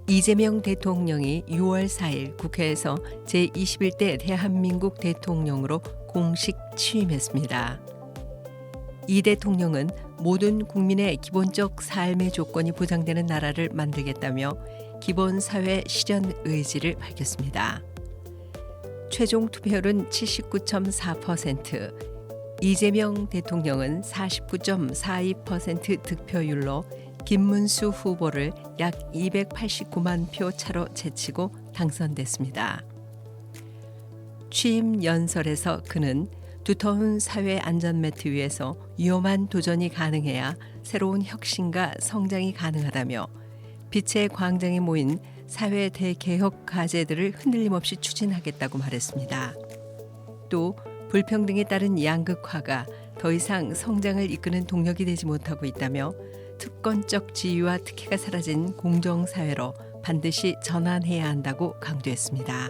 이재명 대통령이 6월 4일 국회에서 제21대 대한민국 대통령으로 공식 취임했습니다. 이 대통령은 모든 국민의 기본적 삶의 조건이 보장되는 나라를 만들겠다며 기본사회 실현 의지를 밝혔습니다. 최종 투표율은 79.4%, 이재명 대통령은 49.42% 득표율로 김문수 후보를 약 289만 표 차로 제치고 당선됐습니다. 취임 연설에서 그는 두터운 사회 안전매트 위에서 위험한 도전이 가능해야 새로운 혁신과 성장이 가능하다며 빛의 광장에 모인 사회 대개혁 과제들을 흔들림 없이 추진하겠다고 말했습니다. 또 불평등에 따른 양극화가 더 이상 성장을 이끄는 동력이 되지 못하고 있다며 특권적 지위와 특혜가 사라진 공정사회로 반드시 전환해야 한다고 강조했습니다.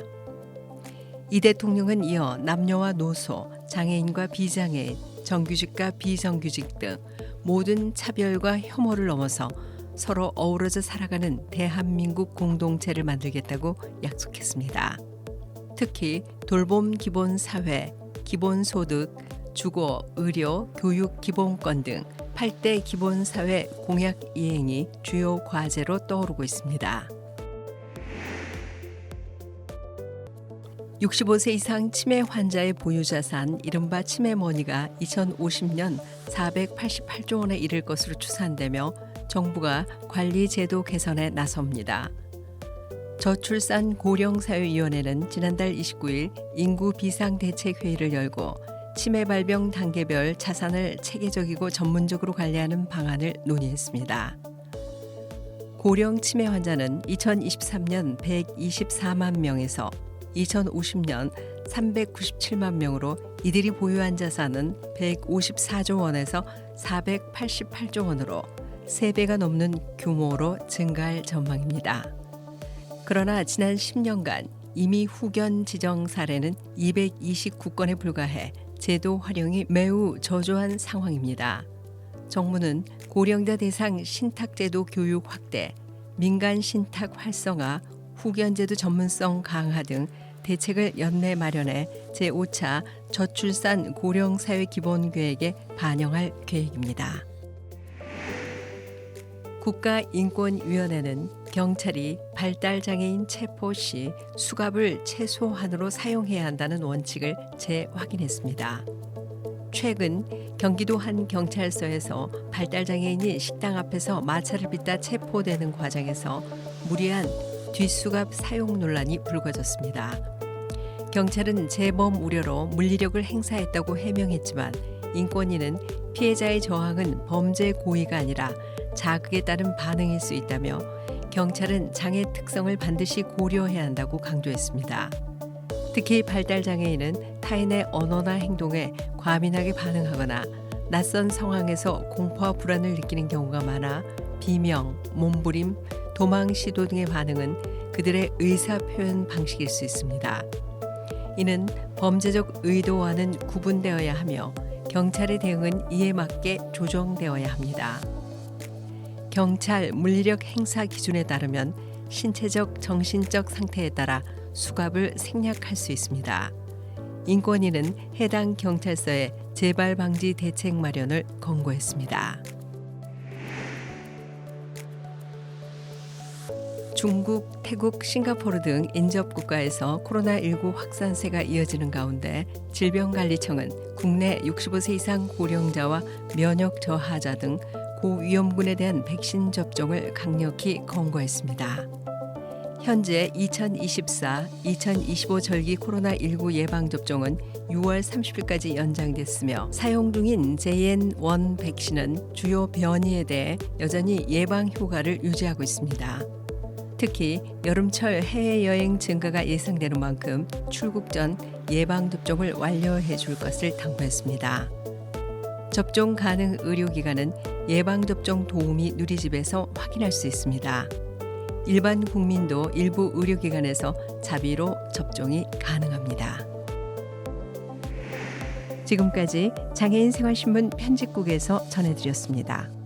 이 대통령은 이어 남녀와 노소, 장애인과 비장애인, 정규직과 비정규직 등 모든 차별과 혐오를 넘어서 서로 어우러져 살아가는 대한민국 공동체를 만들겠다고 약속했습니다. 특히 돌봄 기본사회, 기본소득, 주거, 의료, 교육 기본권 등 8대 기본사회 공약 이행이 주요 과제로 떠오르고 있습니다. 65세 이상 치매 환자의 보유자산 이른바 치매머니가 2050년 488조 원에 이를 것으로 추산되며 정부가 관리제도 개선에 나섭니다. 저출산 고령사회위원회는 지난달 29일 인구 비상대책회의를 열고 치매 발병 단계별 자산을 체계적이고 전문적으로 관리하는 방안을 논의했습니다. 고령 치매 환자는 2023년 124만 명에서 2050년 397만 명으로 이들이 보유한 자산은 154조 원에서 488조 원으로 3배가 넘는 규모로 증가할 전망입니다. 그러나 지난 10년간 이미 후견 지정 사례는 229건에 불과해 제도 활용이 매우 저조한 상황입니다. 정부는 고령자 대상 신탁제도 교육 확대, 민간 신탁 활성화, 후견제도 전문성 강화 등 대책을 연내 마련해 제5차 저출산 고령사회 기본계획에 반영할 계획입니다. 국가인권위원회는 경찰이 발달장애인 체포 시 수갑을 최소한으로 사용해야 한다는 원칙을 재확인했습니다. 최근 경기도 한 경찰서에서 발달장애인이 식당 앞에서 마차를 빚다 체포되는 과정에서 무리한 뒷수갑 사용 논란이 불거졌습니다. 경찰은 재범 우려로 물리력을 행사했다고 해명했지만 인권위는 피해자의 저항은 범죄 고의가 아니라 자극에 따른 반응일 수 있다며 경찰은 장애 특성을 반드시 고려해야 한다고 강조했습니다. 특히 발달장애인은 타인의 언어나 행동에 과민하게 반응하거나 낯선 상황에서 공포와 불안을 느끼는 경우가 많아 비명, 몸부림, 도망 시도 등의 반응은 그들의 의사 표현 방식일 수 있습니다. 이는 범죄적 의도와는 구분되어야 하며 경찰의 대응은 이에 맞게 조정되어야 합니다. 경찰 물리력 행사 기준에 따르면 신체적, 정신적 상태에 따라 수갑을 생략할 수 있습니다. 인권위는 해당 경찰서에 재발 방지 대책 마련을 권고했습니다. 중국, 태국, 싱가포르 등 인접 국가에서 코로나19 확산세가 이어지는 가운데 질병관리청은 국내 65세 이상 고령자와 면역 저하자 등 고위험군에 대한 백신 접종을 강력히 권고했습니다. 현재 2024-2025 절기 코로나19 예방접종은 6월 30일까지 연장됐으며 사용 중인 JN1 백신은 주요 변이에 대해 여전히 예방 효과를 유지하고 있습니다. 특히 여름철 해외여행 증가가 예상되는 만큼 출국 전 예방접종을 완료해 줄 것을 당부했습니다. 접종 가능 의료기관은 예방접종 도우미 누리집에서 확인할 수 있습니다. 일반 국민도 일부 의료기관에서 자비로 접종이 가능합니다. 지금까지 장애인 생활신문 편집국에서 전해드렸습니다.